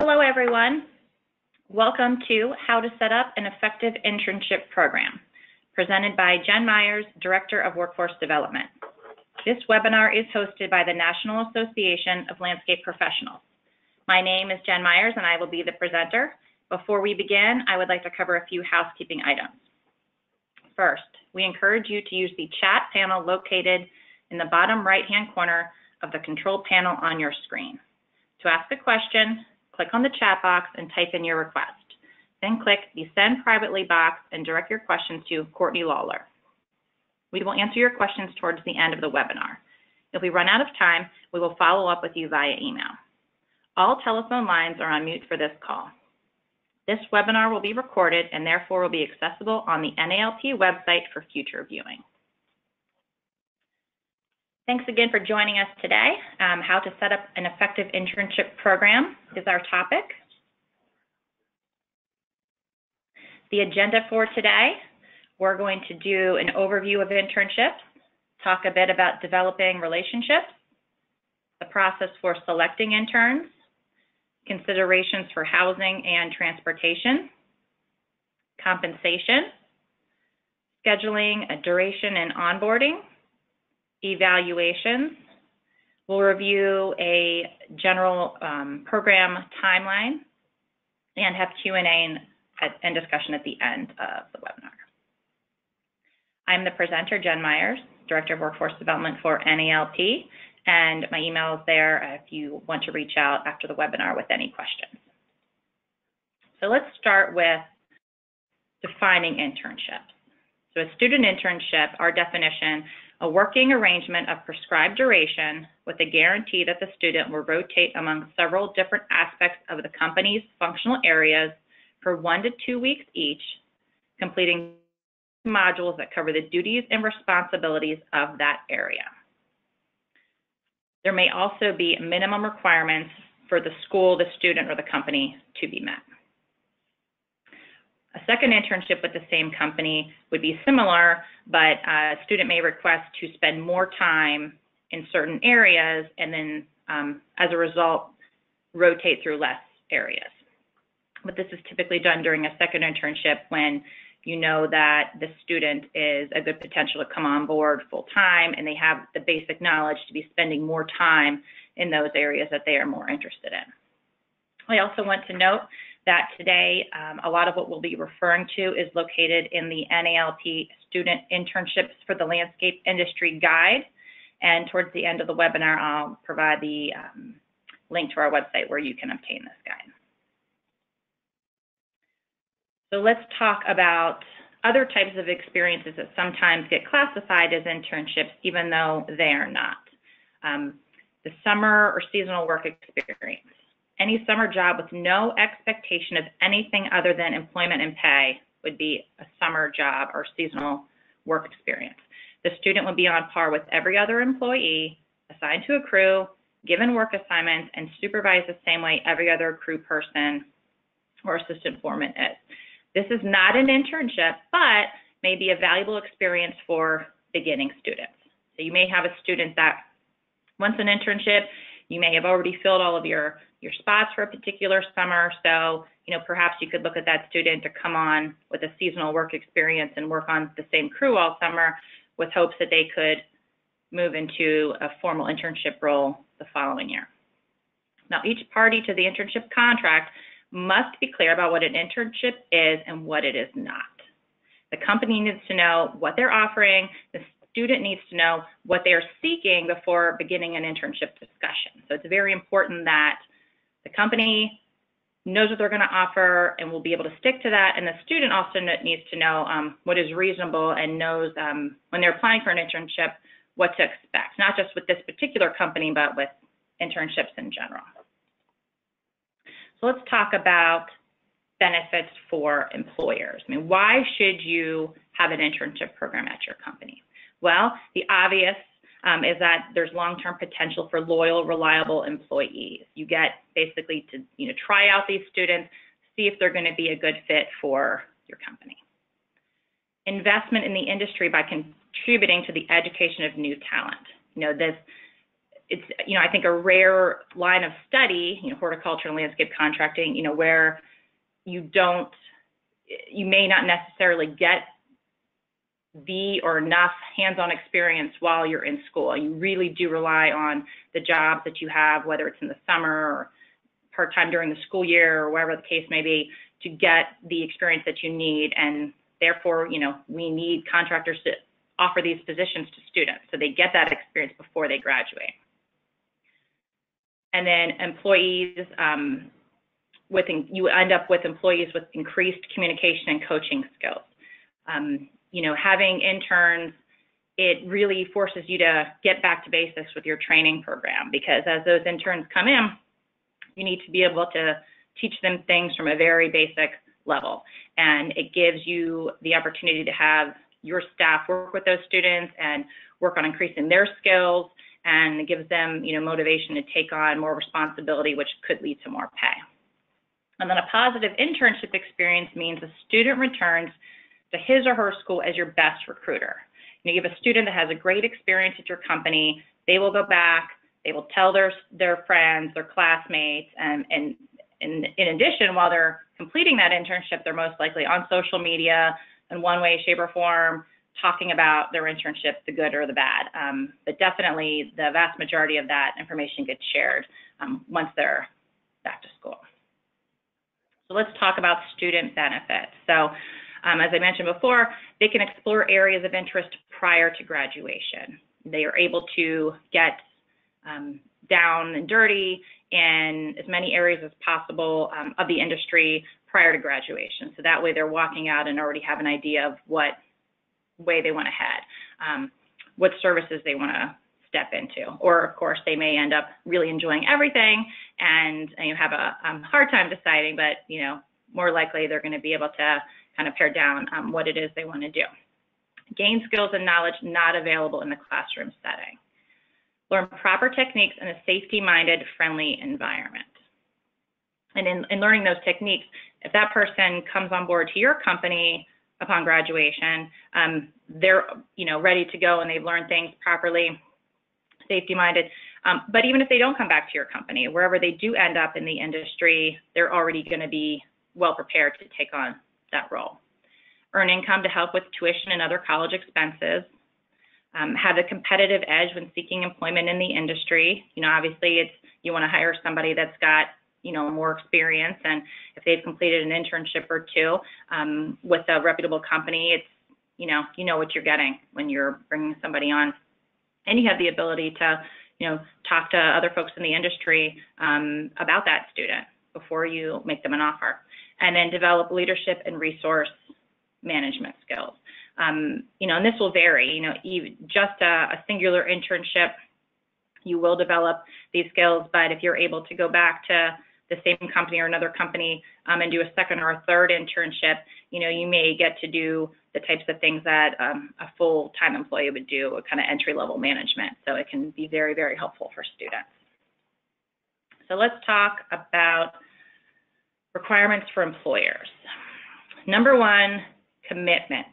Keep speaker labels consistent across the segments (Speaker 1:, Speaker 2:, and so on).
Speaker 1: Hello, everyone. Welcome to How to Set Up an Effective Internship Program, presented by Jen Myers, Director of Workforce Development. This webinar is hosted by the National Association of Landscape Professionals. My name is Jen Myers, and I will be the presenter. Before we begin, I would like to cover a few housekeeping items. First, we encourage you to use the chat panel located in the bottom right-hand corner of the control panel on your screen. To ask a question, click on the chat box and type in your request. Then click the Send Privately box and direct your questions to Courtney Lawler. We will answer your questions towards the end of the webinar. If we run out of time, we will follow up with you via email. All telephone lines are on mute for this call. This webinar will be recorded and therefore will be accessible on the NALP website for future viewing. Thanks again for joining us today. How to set up an effective internship program is our topic. The agenda for today, we're going to do an overview of internships, talk a bit about developing relationships, the process for selecting interns, considerations for housing and transportation, compensation, scheduling, a duration and onboarding, evaluations. We'll review a general program timeline and have Q&A and discussion at the end of the webinar. I'm the presenter, Jen Myers, Director of Workforce Development for NALP, and my email is there if you want to reach out after the webinar with any questions. So let's start with defining internships. So a student internship, our definition, a working arrangement of prescribed duration with a guarantee that the student will rotate among several different aspects of the company's functional areas for 1 to 2 weeks each, completing modules that cover the duties and responsibilities of that area. There may also be minimum requirements for the school, the student, or the company to be met. A second internship with the same company would be similar, but a student may request to spend more time in certain areas and then, as a result, rotate through less areas. But this is typically done during a second internship when you know that the student is a good potential to come on board full time and they have the basic knowledge to be spending more time in those areas that they are more interested in. I also want to note that today a lot of what we'll be referring to is located in the NALP Student Internships for the Landscape Industry Guide, and towards the end of the webinar I'll provide the link to our website where you can obtain this guide. So let's talk about other types of experiences that sometimes get classified as internships even though they are not. The summer or seasonal work experience. Any summer job with no expectation of anything other than employment and pay would be a summer job or seasonal work experience. The student would be on par with every other employee, assigned to a crew, given work assignments, and supervised the same way every other crew person or assistant foreman is. This is not an internship, but may be a valuable experience for beginning students. So you may have a student that wants an internship. You may have already filled all of your spots for a particular summer, so perhaps you could look at that student to come on with a seasonal work experience and work on the same crew all summer with hopes that they could move into a formal internship role the following year. Now, each party to the internship contract must be clear about what an internship is and what it is not. The company needs to know what they're offering. The student needs to know what they are seeking before beginning an internship discussion. So it's very important that the company knows what they're going to offer and will be able to stick to that, and the student also needs to know what is reasonable and knows when they're applying for an internship what to expect, not just with this particular company, but with internships in general. So let's talk about benefits for employers. Why should you have an internship program at your company? Well, the obvious is that there's long-term potential for loyal, reliable employees. You get basically to try out these students, see if they're going to be a good fit for your company. Investment in the industry by contributing to the education of new talent. This it's, I think a rare line of study, horticulture and landscape contracting, where you may not necessarily get the or enough hands-on experience while you're in school. You really do rely on the jobs that you have, whether it's in the summer or part-time during the school year or whatever the case may be, to get the experience that you need. And therefore, we need contractors to offer these positions to students so they get that experience before they graduate. And then employees, you end up with employees with increased communication and coaching skills. Having interns, it really forces you to get back to basics with your training program, because as those interns come in, you need to be able to teach them things from a very basic level. And it gives you the opportunity to have your staff work with those students and work on increasing their skills, and it gives them, motivation to take on more responsibility, which could lead to more pay. And then a positive internship experience means a student returns to his or her school as your best recruiter. You have a student that has a great experience at your company, they will go back, they will tell their friends, their classmates, and in addition, while they're completing that internship, they're most likely on social media in one way, shape, or form, talking about their internship, the good or the bad. But definitely the vast majority of that information gets shared once they're back to school. So let's talk about student benefits. So as I mentioned before, they can explore areas of interest prior to graduation. They are able to get down and dirty in as many areas as possible of the industry prior to graduation. So that way they're walking out and already have an idea of what way they want to head, what services they want to step into. Or of course, they may end up really enjoying everything and you have a hard time deciding, but more likely they're going to be able to kind of pare down what it is they want to do. Gain skills and knowledge not available in the classroom setting. Learn proper techniques in a safety-minded, friendly environment. And in learning those techniques, if that person comes on board to your company upon graduation, they're ready to go and they've learned things properly, safety-minded. But even if they don't come back to your company, wherever they do end up in the industry, they're already going to be well prepared to take on that role. Earn income to help with tuition and other college expenses. Have a competitive edge when seeking employment in the industry. Obviously you want to hire somebody that's got more experience, and if they've completed an internship or two with a reputable company, it's you know what you're getting when you're bringing somebody on, and you have the ability to talk to other folks in the industry about that student before you make them an offer. And then develop leadership and resource management skills. And this will vary, even just a singular internship, you will develop these skills, but if you're able to go back to the same company or another company and do a second or a third internship, you may get to do the types of things that a full-time employee would do, a kind of entry-level management. So it can be very, very helpful for students. So let's talk about requirements for employers. Number one, commitment.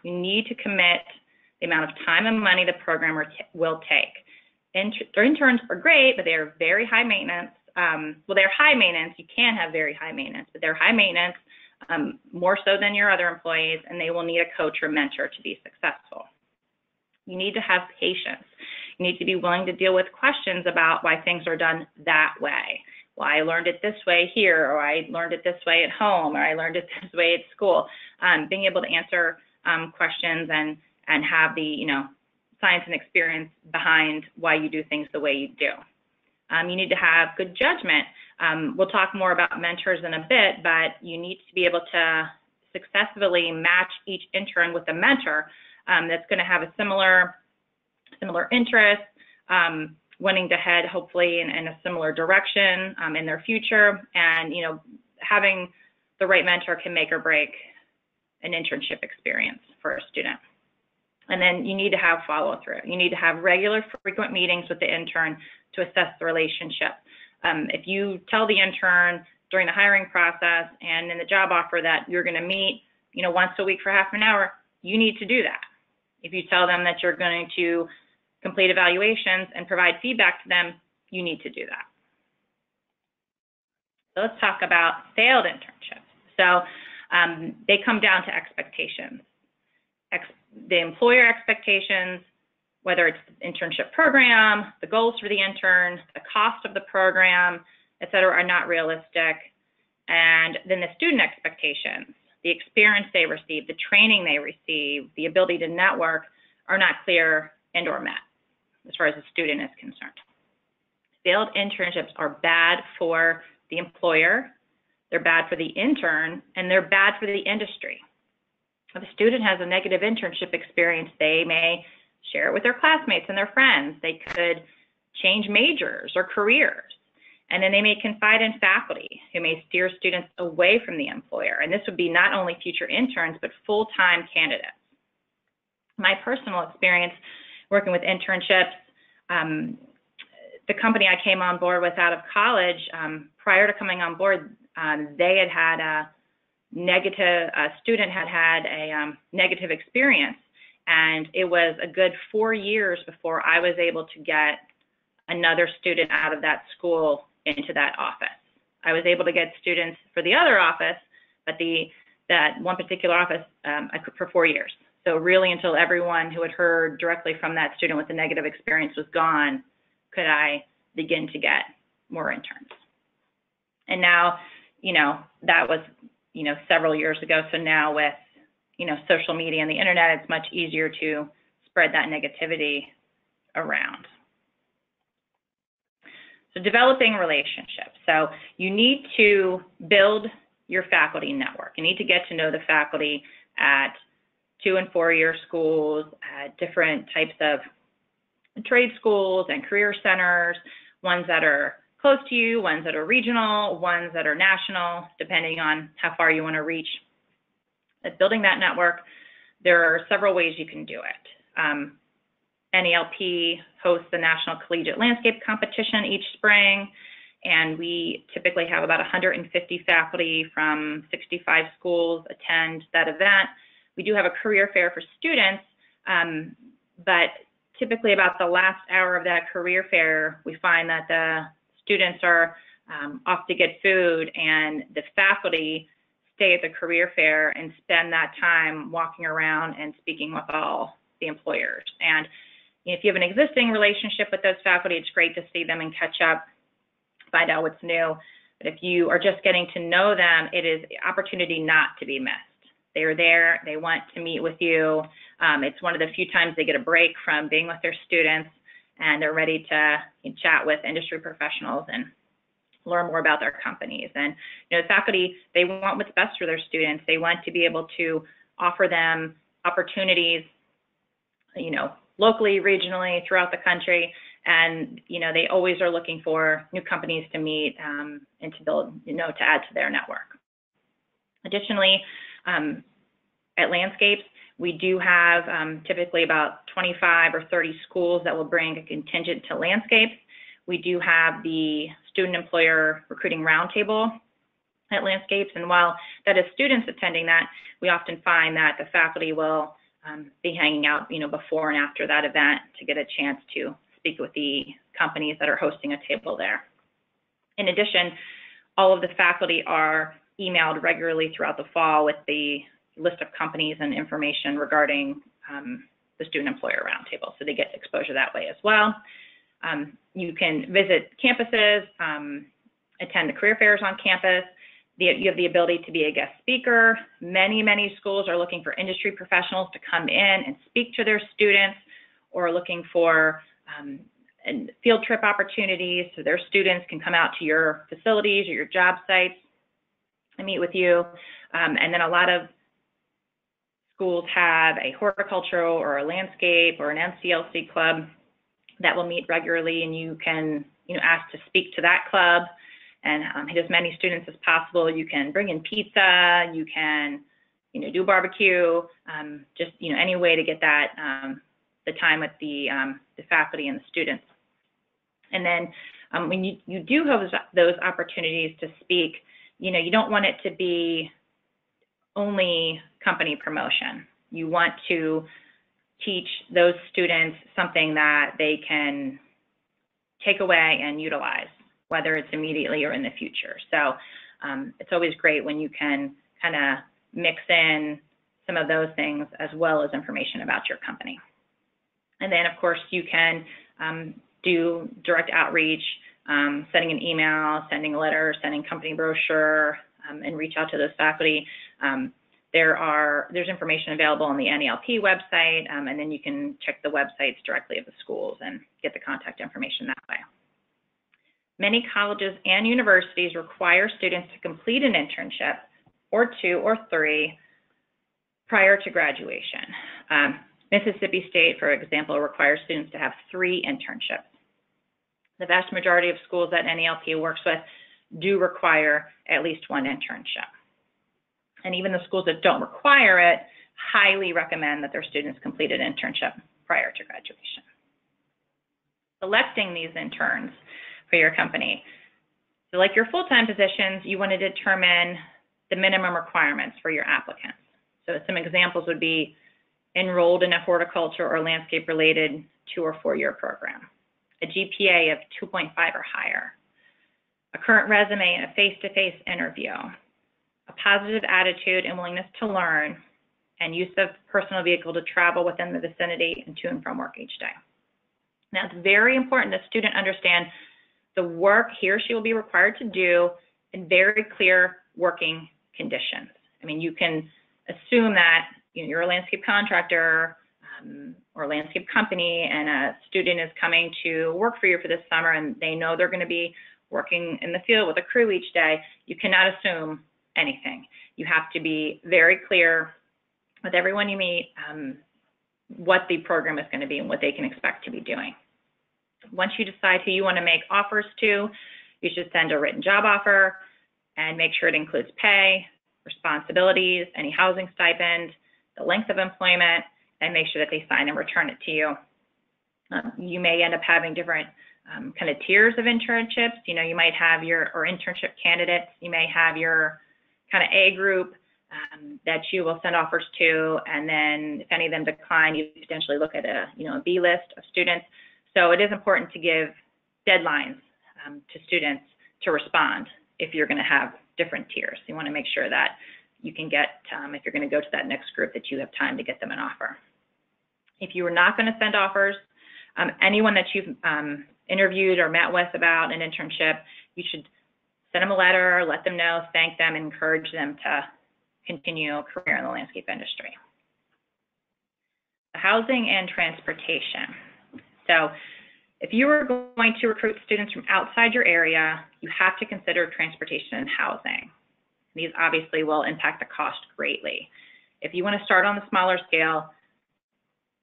Speaker 1: You need to commit the amount of time and money the program will take. Interns are great, but they are very high maintenance. Well, they're high maintenance. You can have very high maintenance, but they're high maintenance, more so than your other employees, and they will need a coach or mentor to be successful. You need to have patience. You need to be willing to deal with questions about why things are done that way. Well, I learned it this way here, or I learned it this way at home, or I learned it this way at school. Being able to answer questions and have the science and experience behind why you do things the way you do. You need to have good judgment. We'll talk more about mentors in a bit, but you need to be able to successfully match each intern with a mentor that's going to have a similar interest, wanting to head hopefully in a similar direction in their future, and having the right mentor can make or break an internship experience for a student. And then you need to have follow-through. You need to have regular, frequent meetings with the intern to assess the relationship. If you tell the intern during the hiring process and in the job offer that you're going to meet once a week for half an hour, you need to do that. If you tell them that you're going to complete evaluations, and provide feedback to them, you need to do that. So let's talk about failed internships. So they come down to expectations. The employer expectations, whether it's the internship program, the goals for the intern, the cost of the program, et cetera, are not realistic. And then the student expectations, the experience they receive, the training they receive, the ability to network are not clear and or met as far as the student is concerned. Failed internships are bad for the employer, they're bad for the intern, and they're bad for the industry. If a student has a negative internship experience, they may share it with their classmates and their friends. They could change majors or careers. And then they may confide in faculty who may steer students away from the employer. And this would be not only future interns, but full-time candidates. My personal experience working with internships, the company I came on board with out of college, prior to coming on board, they had a student had a negative experience. And it was a good 4 years before I was able to get another student out of that school into that office. I was able to get students for the other office, but that one particular office, for 4 years. So really until everyone who had heard directly from that student with the negative experience was gone, could I begin to get more interns. And now, that was, several years ago. So now with, social media and the internet, it's much easier to spread that negativity around. So developing relationships. So you need to build your faculty network. You need to get to know the faculty at 2- and 4-year schools, at different types of trade schools and career centers, ones that are close to you, ones that are regional, ones that are national, depending on how far you want to reach. At building that network, there are several ways you can do it. NELP hosts the National Collegiate Landscape Competition each spring, and we typically have about 150 faculty from 65 schools attend that event. We do have a career fair for students, but typically about the last hour of that career fair, we find that the students are off to get food, and the faculty stay at the career fair and spend that time walking around and speaking with all the employers. And if you have an existing relationship with those faculty, it's great to see them and catch up, find out what's new. But if you are just getting to know them, it is an opportunity not to be missed. They are there, they want to meet with you. It's one of the few times they get a break from being with their students, and they're ready to chat with industry professionals and learn more about their companies. And the faculty, they want what's best for their students. They want to be able to offer them opportunities, locally, regionally, throughout the country. And, they always are looking for new companies to meet and to build, to add to their network. Additionally, at Landscapes, we do have typically about 25 or 30 schools that will bring a contingent to Landscapes. We do have the Student Employer Recruiting Roundtable at Landscapes, and while that is students attending that, we often find that the faculty will be hanging out, before and after that event to get a chance to speak with the companies that are hosting a table there. In addition, all of the faculty are emailed regularly throughout the fall with the list of companies and information regarding the Student Employer Roundtable, so they get exposure that way as well. You can visit campuses, attend the career fairs on campus. You have the ability to be a guest speaker. Many schools are looking for industry professionals to come in and speak to their students, or looking for field trip opportunities so their students can come out to your facilities or your job sites and meet with you. And then a lot of schools have a horticultural or a landscape or an MCLC club that will meet regularly, and you can ask to speak to that club and hit as many students as possible. You can bring in pizza, you can do barbecue, just any way to get that the time with the faculty and the students. And then when you do have those opportunities to speak, you don't want it to be only company promotion. You want to teach those students something that they can take away and utilize, whether it's immediately or in the future. So it's always great when you can kind of mix in some of those things as well as information about your company. And then, of course, you can do direct outreach, sending an email, sending a letter, sending company brochure, and reach out to those faculty. There's information available on the NELP website, and then you can check the websites directly of the schools and get the contact information that way. Many colleges and universities require students to complete an internship, or 2 or 3, prior to graduation. Mississippi State, for example, requires students to have 3 internships. The vast majority of schools that NELP works with do require at least 1 internship. And even the schools that don't require it highly recommend that their students complete an internship prior to graduation. Selecting these interns for your company. So like your full-time positions, you want to determine the minimum requirements for your applicants. So some examples would be enrolled in a horticulture or landscape-related 2 or 4 year program, a GPA of 2.5 or higher, a current resume and a face-to-face interview, a positive attitude and willingness to learn, and use of personal vehicle to travel within the vicinity and to and from work each day. Now, it's very important the student understand the work he or she will be required to do in very clear working conditions. I mean, you can assume that you're a landscape contractor or a landscape company, and a student is coming to work for you for this summer, and they know they're going to be working in the field with a crew each day. You cannot assume anything. You have to be very clear with everyone you meet what the program is going to be and what they can expect to be doing. Once you decide who you want to make offers to, you should send a written job offer and make sure it includes pay, responsibilities, any housing stipend, the length of employment, and make sure that they sign and return it to you. You may end up having different kind of tiers of internships. You know, you might have your, or internship candidates, you may have your kind of A group that you will send offers to, and then if any of them decline, you potentially look at a B list of students. So it is important to give deadlines to students to respond if you're going to have different tiers. You want to make sure that you can get, if you're going to go to that next group, that you have time to get them an offer. If you are not going to send offers, anyone that you've interviewed or met with about an internship, you should send them a letter, let them know, thank them, encourage them to continue a career in the landscape industry. The housing and transportation. So if you are going to recruit students from outside your area, you have to consider transportation and housing. These obviously will impact the cost greatly. If you want to start on the smaller scale,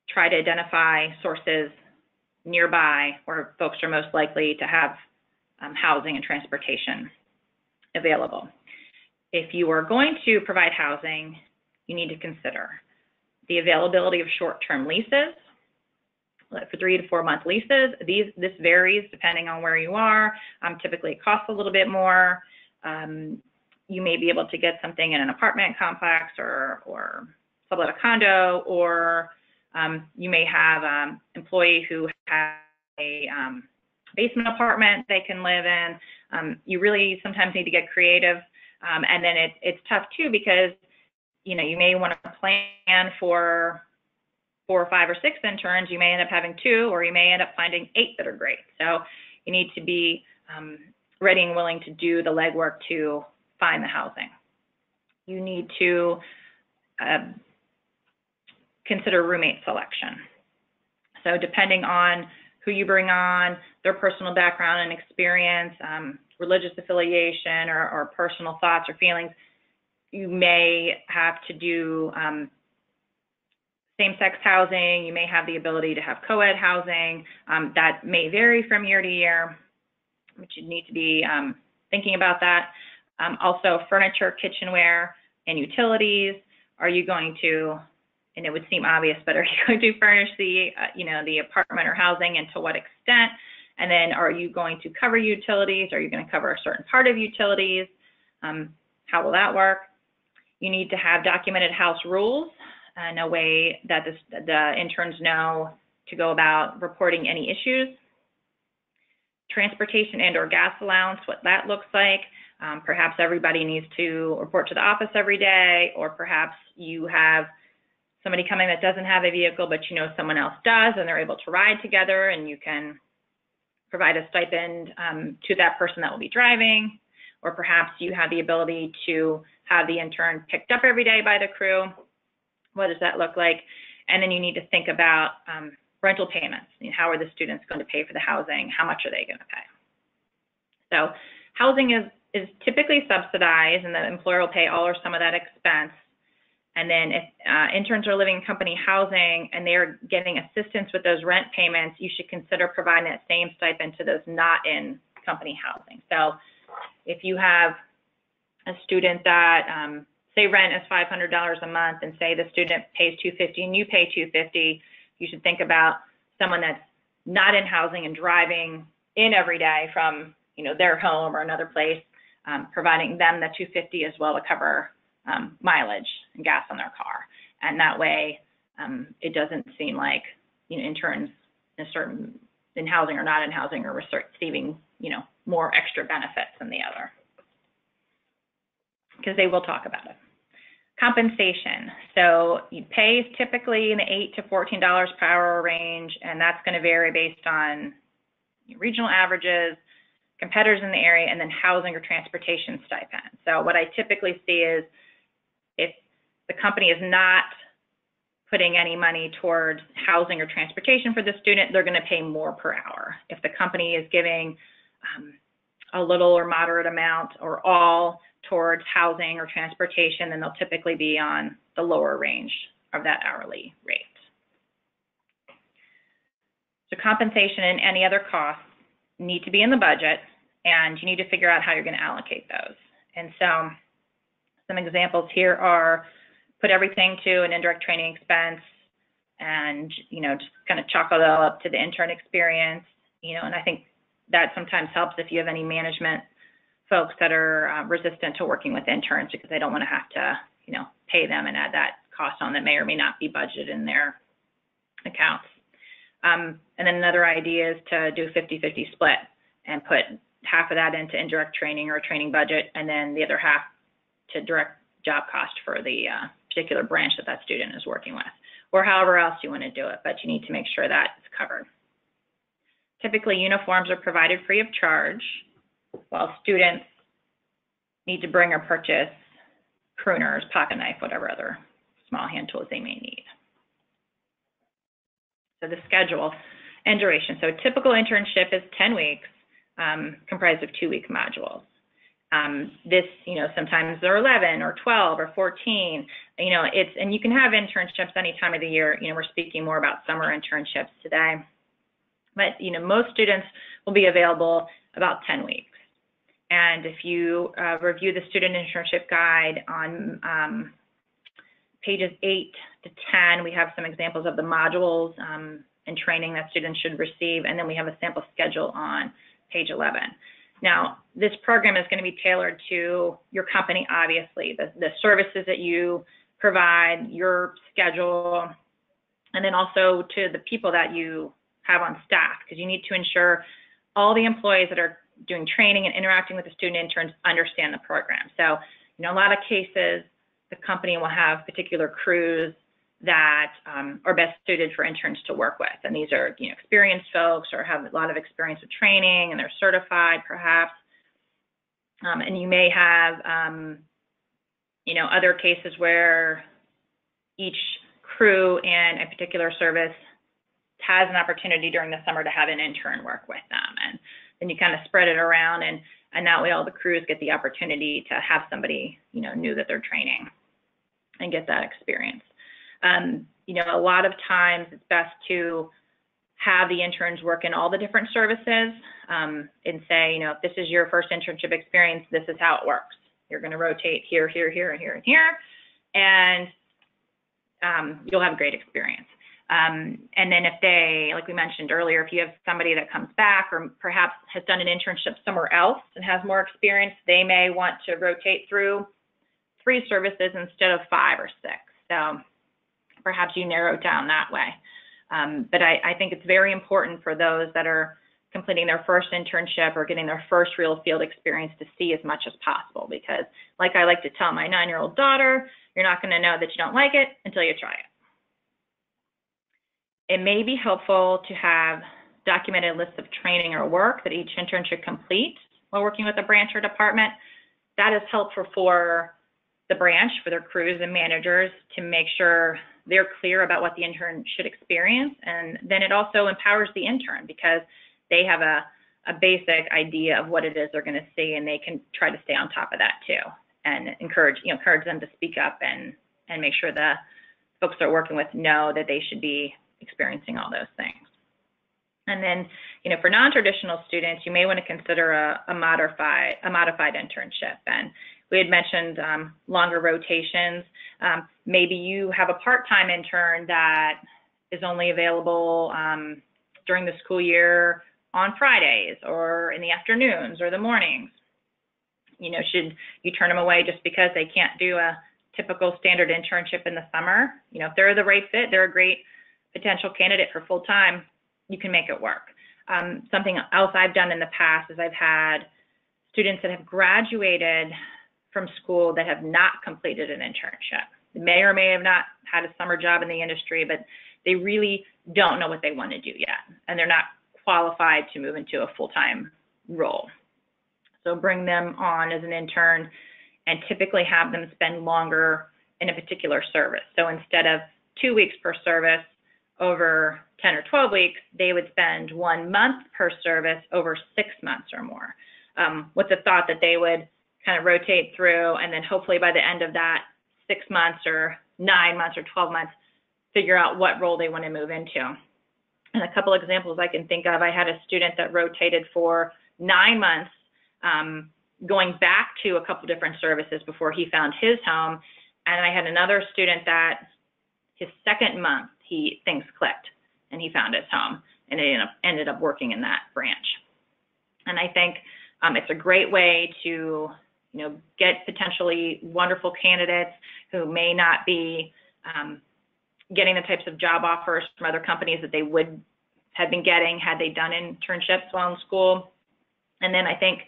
Speaker 1: try to identify sources nearby where folks are most likely to have housing and transportation available. If you are going to provide housing, you need to consider the availability of short-term leases. For 3 to 4 month leases, this varies depending on where you are. Typically, it costs a little bit more. You may be able to get something in an apartment complex or sublet a condo, or you may have an employee who has a basement apartment they can live in. You really sometimes need to get creative, and then it's tough too, because you may want to plan for 4 or 5 or 6 interns. You may end up having 2, or you may end up finding 8 that are great. So you need to be ready and willing to do the legwork to find the housing. You need to consider roommate selection. So depending on who you bring on, their personal background and experience, religious affiliation, or personal thoughts or feelings, you may have to do same-sex housing. You may have the ability to have co-ed housing. That may vary from year to year, but you need to be thinking about that. Also, furniture, kitchenware, and utilities. Are you going to, and it would seem obvious, but are you going to furnish the, the apartment or housing, and to what extent? And then, are you going to cover utilities? Are you going to cover a certain part of utilities? How will that work? You need to have documented house rules. and a way that the interns know to go about reporting any issues. Transportation and or gas allowance, what that looks like. Perhaps everybody needs to report to the office every day, or perhaps you have somebody coming that doesn't have a vehicle, but you know someone else does, and they're able to ride together, and you can provide a stipend to that person that will be driving. Or perhaps you have the ability to have the intern picked up every day by the crew. What does that look like? And then you need to think about rental payments. How are the students going to pay for the housing? How much are they going to pay? So housing is typically subsidized, and the employer will pay all or some of that expense. And then if interns are living in company housing and they're getting assistance with those rent payments, you should consider providing that same stipend to those not in company housing. So if you have a student that, say rent is $500 a month, and say the student pays $250 and you pay $250, you should think about someone that's not in housing and driving in every day from their home or another place, providing them the $250 as well to cover mileage and gas on their car. And that way it doesn't seem like interns in housing or not in housing are receiving more extra benefits than the other, because they will talk about it. Compensation. So pay is typically in the $8 to $14 per hour range, and that's going to vary based on regional averages, competitors in the area, and then housing or transportation stipend. So what I typically see is if the company is not putting any money towards housing or transportation for the student, they're going to pay more per hour. If the company is giving a little or moderate amount or all towards housing or transportation, then they'll typically be on the lower range of that hourly rate. So compensation and any other costs need to be in the budget, and you need to figure out how you're going to allocate those. And so some examples here are put everything to an indirect training expense, and just kind of chalk it all up to the intern experience. And I think that sometimes helps if you have any management folks that are resistant to working with interns, because they don't want to have to pay them and add that cost on that may or may not be budgeted in their accounts. And then another idea is to do a 50-50 split and put half of that into indirect training or a training budget, and then the other half to direct job cost for the particular branch that that student is working with, or however else you want to do it, but you need to make sure that it's covered. Typically, uniforms are provided free of charge, while students need to bring or purchase pruners, pocket knife, whatever other small hand tools they may need. So the schedule and duration. So a typical internship is 10 weeks, comprised of 2-week modules. Sometimes they're 11 or 12 or 14. And you can have internships any time of the year. We're speaking more about summer internships today. But, most students will be available about 10 weeks. And if you review the student internship guide on pages 8 to 10, we have some examples of the modules and training that students should receive. And then we have a sample schedule on page 11. Now, this program is going to be tailored to your company, obviously, the services that you provide, your schedule, and then also to the people that you have on staff, because you need to ensure all the employees that are doing training and interacting with the student interns understand the program. So, a lot of cases, the company will have particular crews that are best suited for interns to work with. And these are, experienced folks or have a lot of experience with training and they're certified perhaps. And you may have, other cases where each crew in a particular service has an opportunity during the summer to have an intern work with them. And then you kind of spread it around, and that way all the crews get the opportunity to have somebody, new that they're training and get that experience. A lot of times it's best to have the interns work in all the different services and say, if this is your first internship experience, this is how it works. You're going to rotate here, here, here, and here, and here, and you'll have a great experience. And then if they, like we mentioned earlier, if you have somebody that comes back or perhaps has done an internship somewhere else and has more experience, they may want to rotate through 3 services instead of 5 or 6. So perhaps you narrow it down that way. But I think it's very important for those that are completing their first internship or getting their first real field experience to see as much as possible, because like I like to tell my 9-year-old daughter, you're not going to know that you don't like it until you try it. It may be helpful to have documented lists of training or work that each intern should complete while working with a branch or department. That is helpful for the branch, for their crews and managers, to make sure they're clear about what the intern should experience. And then it also empowers the intern, because they have a basic idea of what it is they're going to see, and they can try to stay on top of that too, and encourage them to speak up and make sure the folks they're working with know that they should be experiencing all those things. And then, for non-traditional students, you may want to consider a modified internship. And we had mentioned longer rotations. Maybe you have a part-time intern that is only available during the school year on Fridays or in the afternoons or the mornings. Should you turn them away just because they can't do a typical standard internship in the summer? If they're the right fit, they're a great potential candidate for full-time, you can make it work. Something else I've done in the past is I've had students that have graduated from school that have not completed an internship. They may or may have not had a summer job in the industry, but they really don't know what they want to do yet, and they're not qualified to move into a full-time role. So bring them on as an intern and typically have them spend longer in a particular service. So instead of 2 weeks per service over 10 or 12 weeks, they would spend 1 month per service over 6 months or more, with the thought that they would kind of rotate through, and then hopefully by the end of that 6 months or 9 months or 12 months, figure out what role they want to move into. And a couple examples I can think of, I had a student that rotated for 9 months, going back to a couple different services before he found his home. And I had another student that his second month, things clicked and he found his home, and it ended up working in that branch. And I think it's a great way to get potentially wonderful candidates who may not be getting the types of job offers from other companies that they would have been getting had they done internships while in school. And then I think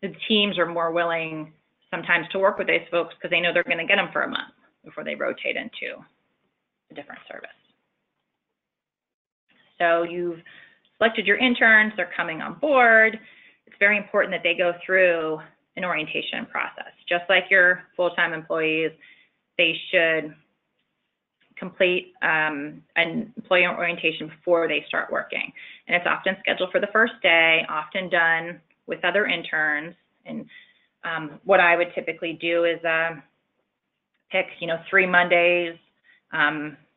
Speaker 1: the teams are more willing sometimes to work with these folks because they know they're going to get them for a month before they rotate into a different service. So you've selected your interns, they're coming on board. It's very important that they go through an orientation process. Just like your full-time employees, they should complete an employee orientation before they start working. And it's often scheduled for the first day, often done with other interns. And what I would typically do is pick, 3 Mondays,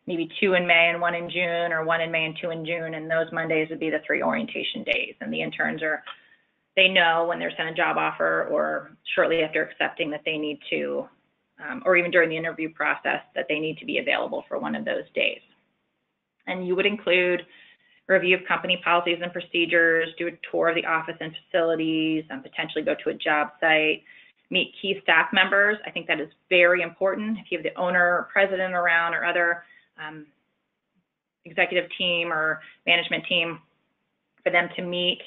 Speaker 1: maybe 2 in May and 1 in June, or 1 in May and 2 in June, and those Mondays would be the 3 orientation days. And the interns they know when they're sent a job offer or shortly after accepting that they need to, or even during the interview process, that they need to be available for one of those days. And you would include a review of company policies and procedures, do a tour of the office and facilities, and potentially go to a job site, meet key staff members. I think that is very important. If you have the owner or president around or other executive team or management team, for them to meet.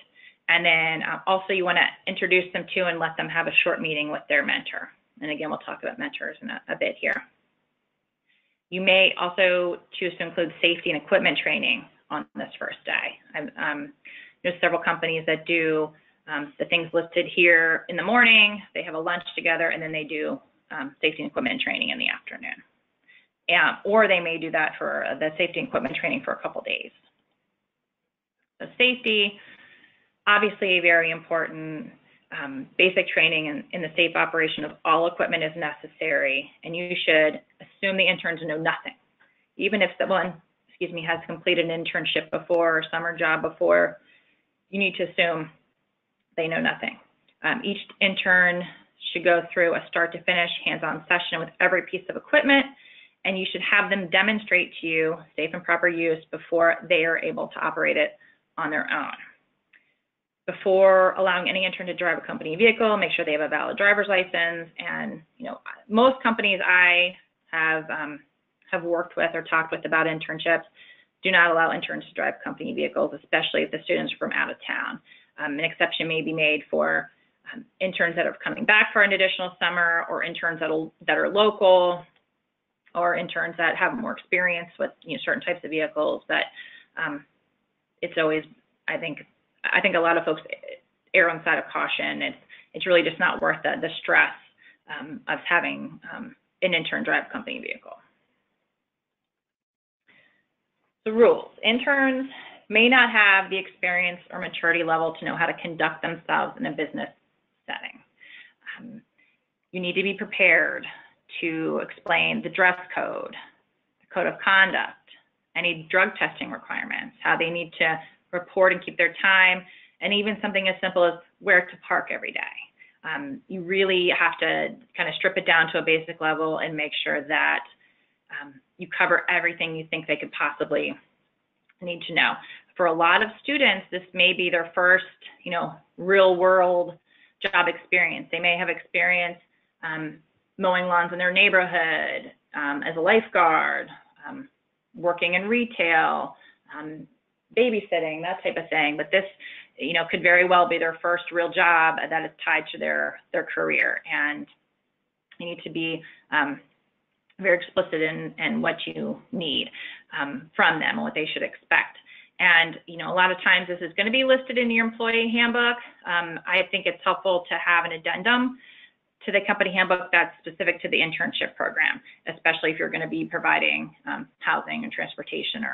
Speaker 1: And then also you want to introduce them to and let them have a short meeting with their mentor. And again, we'll talk about mentors in a bit here. You may also choose to include safety and equipment training on this first day. There's several companies that do the things listed here in the morning. They have a lunch together, and then they do safety and equipment training in the afternoon. Or they may do that for the safety and equipment training for a couple days. So safety, obviously very important. Basic training in the safe operation of all equipment is necessary, and you should assume the interns know nothing. Even if someone, has completed an internship before or summer job before, you need to assume they know nothing. Each intern should go through a start to finish hands-on session with every piece of equipment, and you should have them demonstrate to you safe and proper use before they are able to operate it on their own. Before allowing any intern to drive a company vehicle, make sure they have a valid driver's license. And most companies I have have worked with or talked with about internships do not allow interns to drive company vehicles, especially if the students are from out of town. An exception may be made for interns that are coming back for an additional summer, or interns that are local, or interns that have more experience with certain types of vehicles. But it's always, I think a lot of folks err on the side of caution. It's really just not worth the stress of having an intern drive a company vehicle. The rules: interns may not have the experience or maturity level to know how to conduct themselves in a business setting. You need to be prepared to explain the dress code, the code of conduct, any drug testing requirements, how they need to report and keep their time, and even something as simple as where to park every day. You really have to kind of strip it down to a basic level and make sure that you cover everything you think they could possibly need to know. For a lot of students, this may be their first, real world job experience. They may have experience mowing lawns in their neighborhood, as a lifeguard, working in retail, babysitting, that type of thing. But this, could very well be their first real job that is tied to their career. And you need to be very explicit in what you need from them and what they should expect. And, a lot of times this is going to be listed in your employee handbook. I think it's helpful to have an addendum to the company handbook that's specific to the internship program, especially if you're going to be providing housing and transportation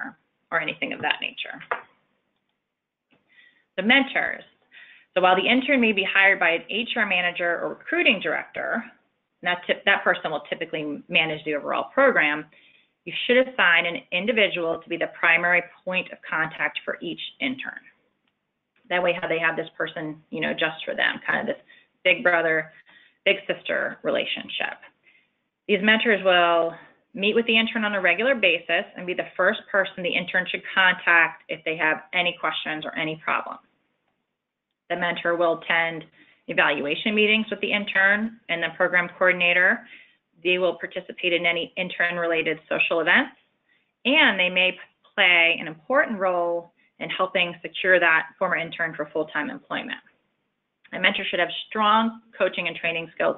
Speaker 1: or anything of that nature. The mentors. So while the intern may be hired by an HR manager or recruiting director, that person will typically manage the overall program, you should assign an individual to be the primary point of contact for each intern. That way, they have this person, just for them, kind of this big brother, big sister relationship. These mentors will meet with the intern on a regular basis and be the first person the intern should contact if they have any questions or any problems. The mentor will attend evaluation meetings with the intern and the program coordinator. They will participate in any intern-related social events, and they may play an important role in helping secure that former intern for full-time employment. A mentor should have strong coaching and training skills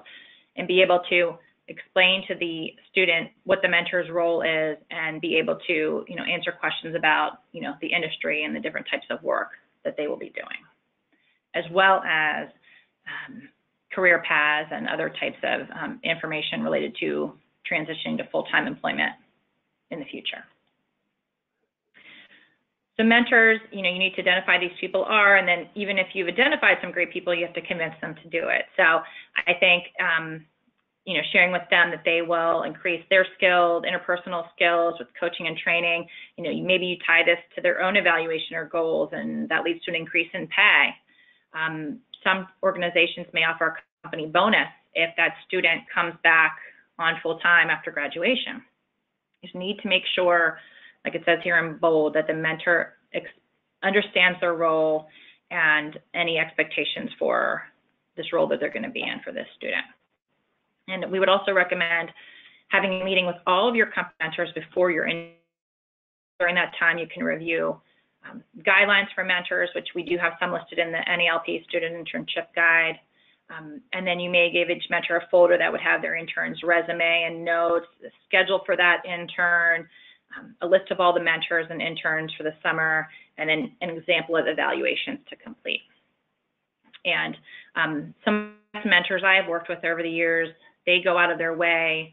Speaker 1: and be able to explain to the student what the mentor's role is and be able to, answer questions about, the industry and the different types of work that they will be doing, as well as career paths and other types of information related to transitioning to full-time employment in the future. So mentors, you need to identify these people are, and then even if you've identified some great people, you have to convince them to do it. So I think, sharing with them that they will increase their skills, interpersonal skills with coaching and training. Maybe you tie this to their own evaluation or goals, and that leads to an increase in pay. Some organizations may offer a company bonus if that student comes back on full-time after graduation. You just need to make sure, like it says here in bold, that the mentor understands their role and any expectations for this role that they're going to be in for this student. And we would also recommend having a meeting with all of your company mentors before you're in. During that time, you can review guidelines for mentors, which we do have some listed in the NALP Student Internship Guide. And then you may give each mentor a folder that would have their intern's resume and notes, the schedule for that intern, a list of all the mentors and interns for the summer, and then an example of evaluations to complete. And some mentors I have worked with over the years, they go out of their way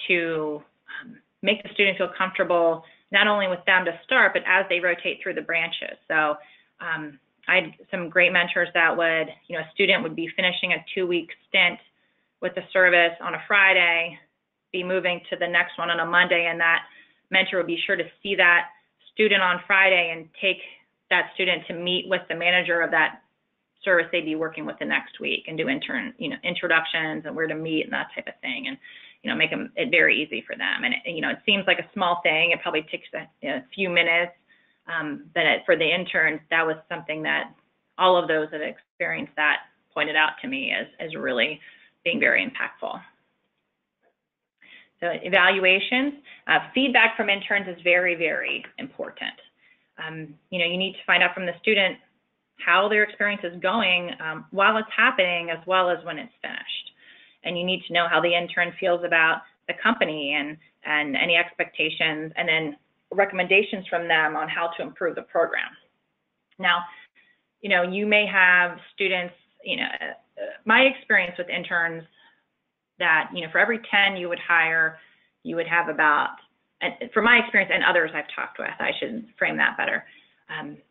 Speaker 1: to make the student feel comfortable, not only with them to start, but as they rotate through the branches. So I had some great mentors that would, a student would be finishing a 2-week stint with the service on a Friday, be moving to the next one on a Monday, and that mentor would be sure to see that student on Friday and take that student to meet with the manager of that service they'd be working with the next week and do introductions and where to meet and that type of thing, and make it very easy for them. And it seems like a small thing. It probably takes a few minutes, but for the interns, that was something that all of those that experienced that pointed out to me as really being very impactful. So evaluations, feedback from interns is very, very important. You know, you need to find out from the student how their experience is going while it's happening as well as when it's finished. And you need to know how the intern feels about the company and any expectations, and then recommendations from them on how to improve the program. Now, you know, you may have students, you know, my experience with interns that, you know, for every 10 you would hire, you would have about, and from my experience and others I've talked with, I should frame that better.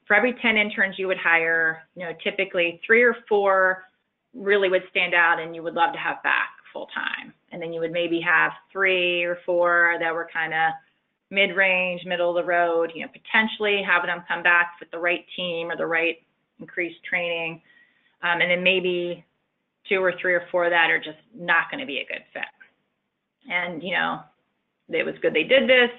Speaker 1: For every 10 interns you would hire, you know, typically 3 or 4 really would stand out and you would love to have back full time. And then you would maybe have 3 or 4 that were kind of mid-range, middle of the road, you know, potentially having them come back with the right team or the right increased training. And then maybe 2 or 3 or 4 that are just not going to be a good fit. And, you know, it was good they did this,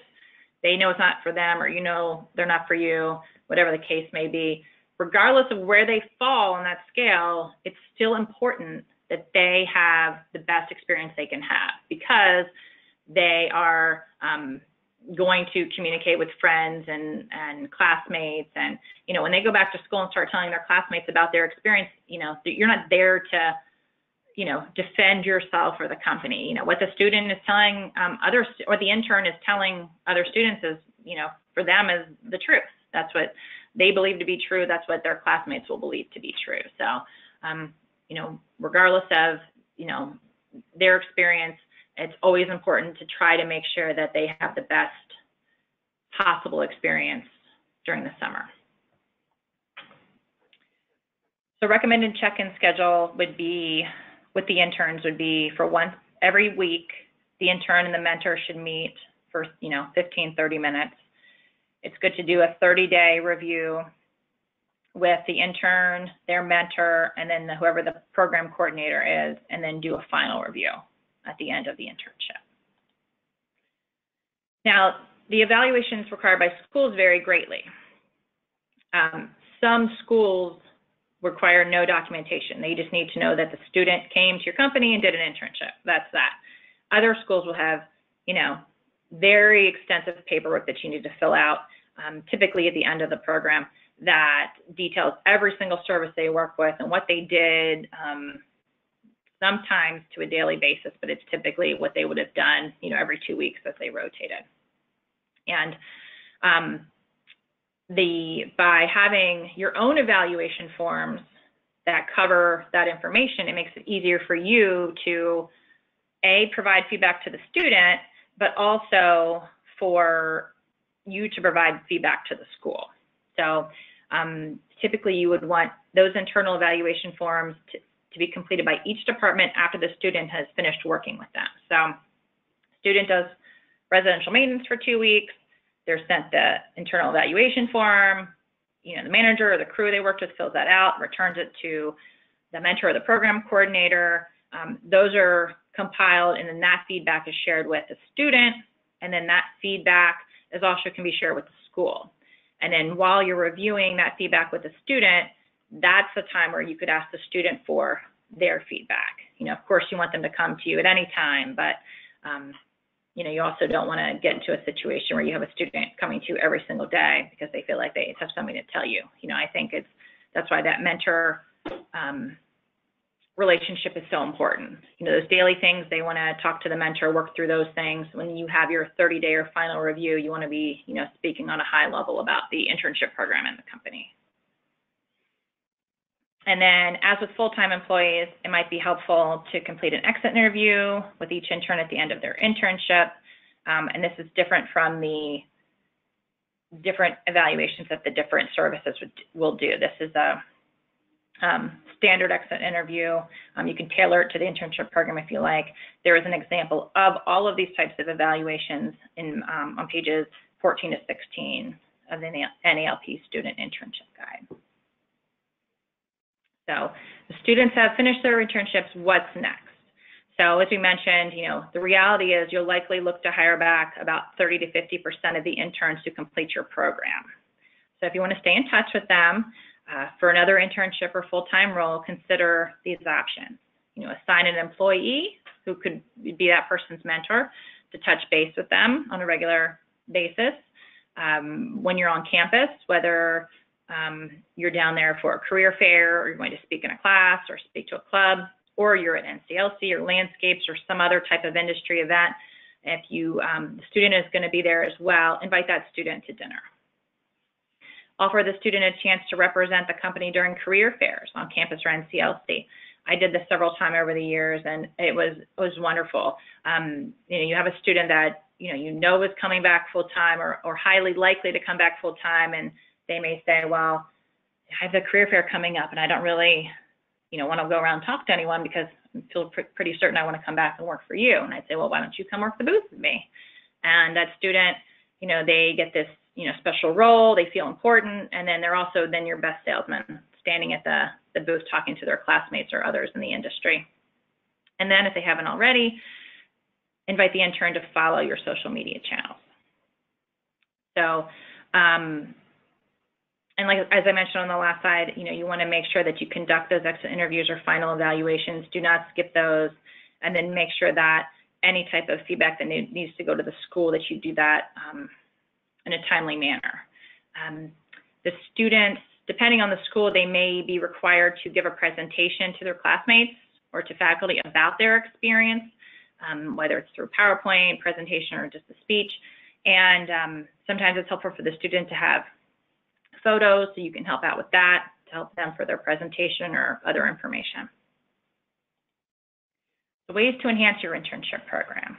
Speaker 1: they know it's not for them, or, you know, they're not for you, whatever the case may be. Regardless of where they fall on that scale, it's still important that they have the best experience they can have, because they are going to communicate with friends and classmates. And, you know, when they go back to school and start telling their classmates about their experience, you know, you're not there to, you know, defend yourself or the company. You know, what the student is telling others, or the intern is telling other students is, you know, for them is the truth. That's what they believe to be true. That's what their classmates will believe to be true. So, you know, regardless of, you know, their experience, it's always important to try to make sure that they have the best possible experience during the summer. So recommended check-in schedule would be, with the interns, would be for once every week, the intern and the mentor should meet for, you know, 15, 30 minutes. It's good to do a 30-day review with the intern, their mentor, and then whoever the program coordinator is, and then do a final review at the end of the internship. Now, the evaluations required by schools vary greatly. Some schools require no documentation. They just need to know that the student came to your company and did an internship. That's that. Other schools will have, you know, very extensive paperwork that you need to fill out, typically at the end of the program, that details every single service they work with and what they did, sometimes to a daily basis, but it's typically what they would have done, you know, every 2 weeks as they rotated. And by having your own evaluation forms that cover that information, it makes it easier for you to, A, provide feedback to the student, but also for you to provide feedback to the school. So typically you would want those internal evaluation forms to be completed by each department after the student has finished working with them. So student does residential maintenance for 2 weeks, they're sent the internal evaluation form, you know, the manager or the crew they worked with fills that out, returns it to the mentor or the program coordinator. Those are compiled, and then that feedback is shared with the student, and then that feedback is also can be shared with the school. And then while you're reviewing that feedback with the student, that's the time where you could ask the student for their feedback. You know, of course, you want them to come to you at any time, but you know, you also don't want to get into a situation where you have a student coming to you every single day because they feel like they have something to tell you. You know, I think that's why that mentor relationship is so important. You know, those daily things, they want to talk to the mentor, work through those things. When you have your 30-day or final review, you want to be, you know, speaking on a high level about the internship program in the company. And then, as with full-time employees, it might be helpful to complete an exit interview with each intern at the end of their internship. And this is different from the different evaluations that the different services will do. This is a standard exit interview. You can tailor it to the internship program if you like. There is an example of all of these types of evaluations on pages 14 to 16 of the NALP Student Internship Guide. So the students have finished their internships, what's next? So as we mentioned, you know, the reality is you'll likely look to hire back about 30 to 50% of the interns who complete your program. So if you want to stay in touch with them for another internship or full-time role, consider these options. You know, assign an employee who could be that person's mentor to touch base with them on a regular basis when you're on campus, whether you're down there for a career fair, or you're going to speak in a class or speak to a club, or you're at NCLC or landscapes or some other type of industry event. If the student is going to be there as well, invite that student to dinner. Offer the student a chance to represent the company during career fairs on campus or NCLC. I did this several times over the years, and it was wonderful. You have a student that you know is coming back full time or highly likely to come back full time, and they may say, well, I have the career fair coming up, and I don't really want to go around and talk to anyone because I feel pretty certain I want to come back and work for you. And I'd say, well, why don't you come work the booth with me? And that student, they get this special role, they feel important, and then they're also your best salesman, standing at the booth talking to their classmates or others in the industry. And then if they haven't already, invite the intern to follow your social media channels. So, and like as I mentioned on the last slide, you want to make sure that you conduct those exit interviews or final evaluations. Do not skip those, and then make sure that any type of feedback that needs to go to the school, that you do that in a timely manner. The students, depending on the school, they may be required to give a presentation to their classmates or to faculty about their experience, whether it's through PowerPoint presentation or just a speech. And sometimes it's helpful for the student to have photos, so you can help out with that to help them for their presentation or other information. The ways to enhance your internship program.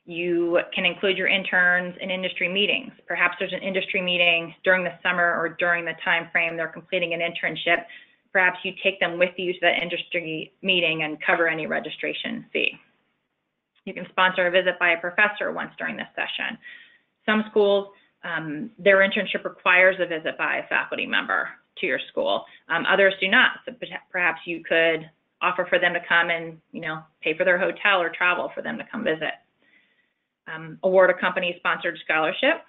Speaker 1: You can include your interns in industry meetings. Perhaps there's an industry meeting during the summer or during the time frame they're completing an internship. Perhaps you take them with you to that industry meeting and cover any registration fee. You can sponsor a visit by a professor once during this session. Some schools, their internship requires a visit by a faculty member to your school. Others do not. So perhaps you could offer for them to come and pay for their hotel or travel for them to come visit. Award a company-sponsored scholarship.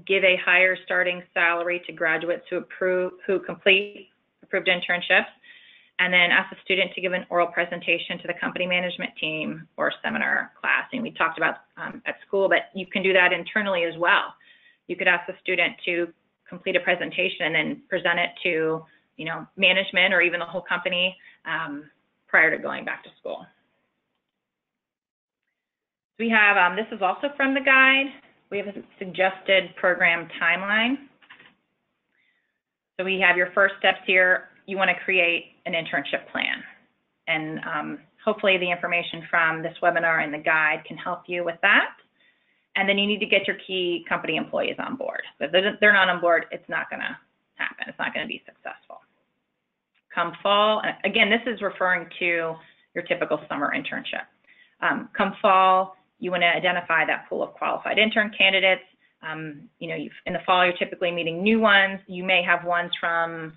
Speaker 1: Give a higher starting salary to graduates who complete approved internships. And then ask the student to give an oral presentation to the company management team or seminar class. And we talked about at school, but you can do that internally as well. You could ask the student to complete a presentation and then present it to management or even the whole company prior to going back to school. We have, this is also from the guide, we have a suggested program timeline. So we have your first steps here. You want to create an internship plan. And hopefully the information from this webinar and the guide can help you with that. And then you need to get your key company employees on board. If they're not on board, it's not going to happen. It's not going to be successful. Come fall, again, this is referring to your typical summer internship. Come fall, you want to identify that pool of qualified intern candidates. In the fall, you're typically meeting new ones. You may have ones from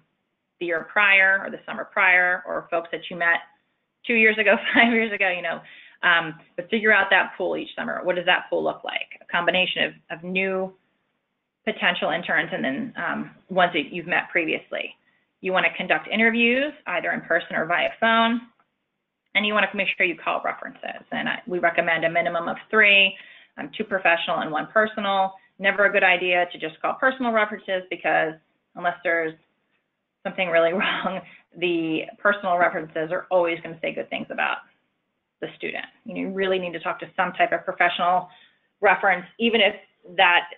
Speaker 1: the year prior or the summer prior, or folks that you met 2 years ago, 5 years ago, but figure out that pool each summer. What does that pool look like? A combination of new potential interns and then ones that you've met previously. You want to conduct interviews either in person or via phone. And you want to make sure you call references. And we recommend a minimum of 3, 2 professional and 1 personal. Never a good idea to just call personal references because unless there's something really wrong, the personal references are always going to say good things about the student. You really need to talk to some type of professional reference, even if that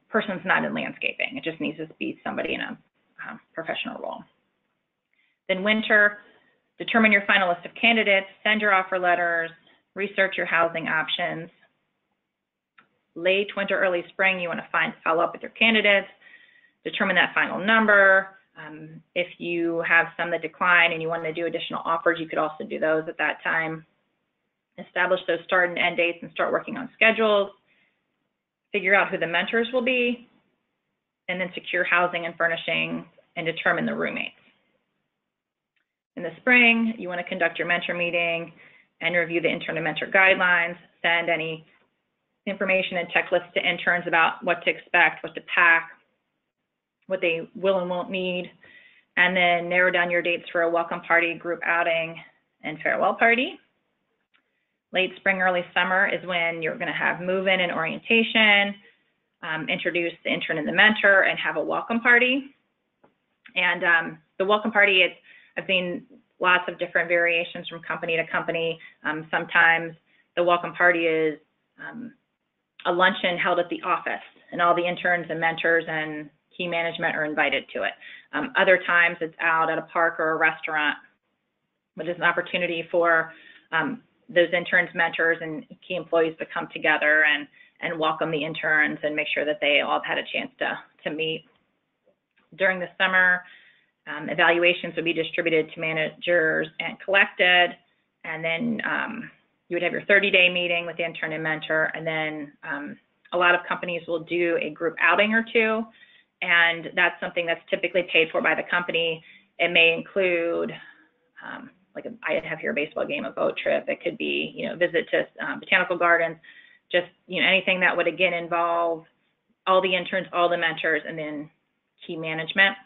Speaker 1: person's not in landscaping. It just needs to be somebody in a professional role. Then winter. Determine your final list of candidates, send your offer letters, research your housing options. Late winter, early spring, you want to follow up with your candidates, determine that final number. If you have some that decline and you want to do additional offers, you could also do those at that time. Establish those start and end dates and start working on schedules. Figure out who the mentors will be, and then secure housing and furnishings and determine the roommates. In the spring, you want to conduct your mentor meeting and review the intern and mentor guidelines, send any information and checklists to interns about what to expect, what to pack, what they will and won't need, and then narrow down your dates for a welcome party, group outing, and farewell party. Late spring, early summer is when you're going to have move-in and orientation, introduce the intern and the mentor, and have a welcome party. And the welcome party, I've seen lots of different variations from company to company. Sometimes the welcome party is a luncheon held at the office, and all the interns and mentors and key management are invited to it. Other times it's out at a park or a restaurant, which is an opportunity for those interns, mentors, and key employees to come together and welcome the interns and make sure that they all have had a chance to meet. During the summer, evaluations would be distributed to managers and collected, and then you would have your 30-day meeting with the intern and mentor, and then a lot of companies will do a group outing or two, and that's something that's typically paid for by the company. It may include, I have here a baseball game, a boat trip. It could be, visit to botanical gardens, just, anything that would, again, involve all the interns, all the mentors, and then key management.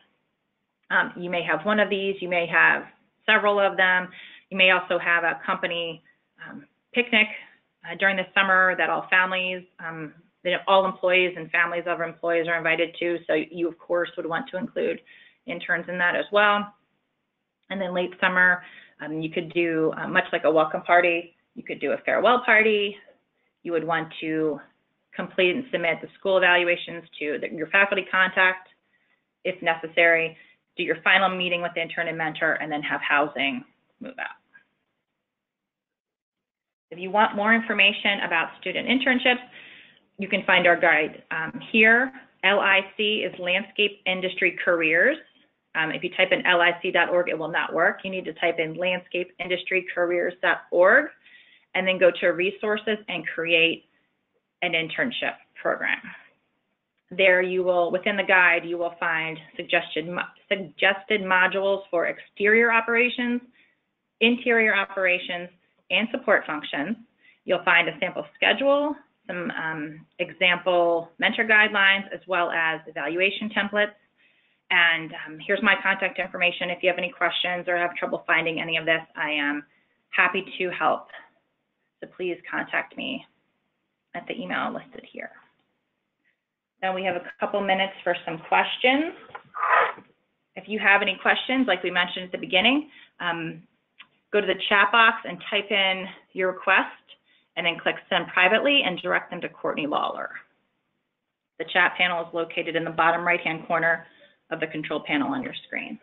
Speaker 1: You may have one of these. You may have several of them. You may also have a company picnic during the summer that all families, all employees and families of employees are invited to. So you, of course, would want to include interns in that as well. And then late summer, you could do, much like a welcome party, you could do a farewell party. You would want to complete and submit the school evaluations to your faculty contact, if necessary, do your final meeting with the intern and mentor, and then have housing move out. If you want more information about student internships, you can find our guide here. LIC is Landscape Industry Careers. If you type in lic.org, it will not work. You need to type in landscapeindustrycareers.org and then go to resources and create an internship program. There you will, within the guide, you will find suggested modules for exterior operations, interior operations, and support functions. You'll find a sample schedule, some example mentor guidelines, as well as evaluation templates. And here's my contact information. If you have any questions or have trouble finding any of this, I am happy to help. So please contact me at the email listed here. Now we have a couple minutes for some questions. If you have any questions, like we mentioned at the beginning, go to the chat box and type in your request, and then click Send Privately and direct them to Courtney Lawler. The chat panel is located in the bottom right-hand corner of the control panel on your screen.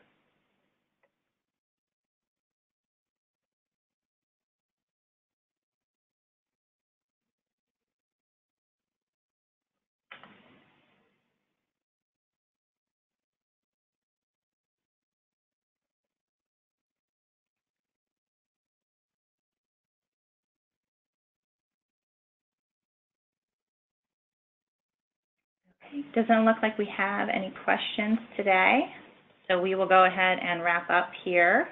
Speaker 1: Okay, doesn't look like we have any questions today, so we will go ahead and wrap up here.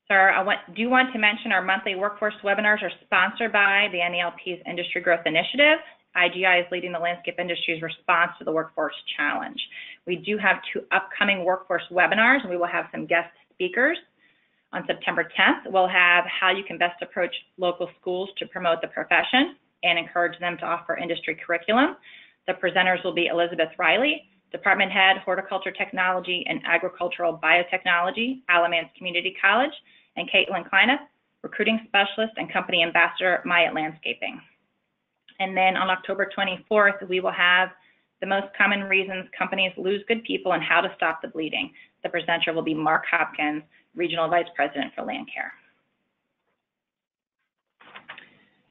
Speaker 1: So I do want to mention our monthly workforce webinars are sponsored by the NELP's Industry Growth Initiative. IGI is leading the landscape industry's response to the Workforce Challenge. We do have 2 upcoming workforce webinars, and we will have some guest speakers. On September 10th, we'll have how you can best approach local schools to promote the profession and encourage them to offer industry curriculum. The presenters will be Elizabeth Riley, Department Head, Horticulture Technology and Agricultural Biotechnology, Alamance Community College, and Caitlin Kleineth, Recruiting Specialist and Company Ambassador at Myatt Landscaping. And then on October 24th, we will have the most common reasons companies lose good people and how to stop the bleeding. The presenter will be Mark Hopkins, Regional Vice President for Land Care.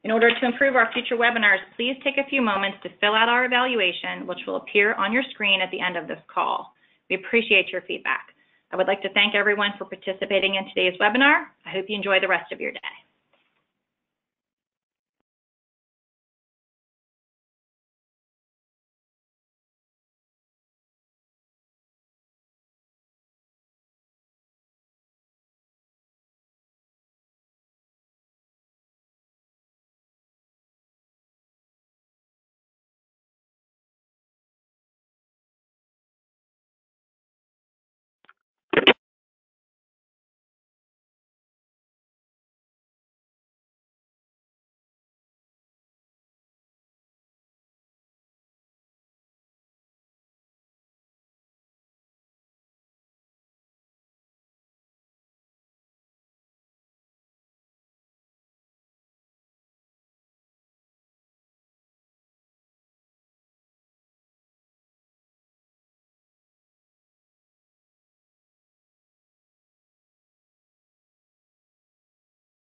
Speaker 1: In order to improve our future webinars, please take a few moments to fill out our evaluation, which will appear on your screen at the end of this call. We appreciate your feedback. I would like to thank everyone for participating in today's webinar. I hope you enjoy the rest of your day.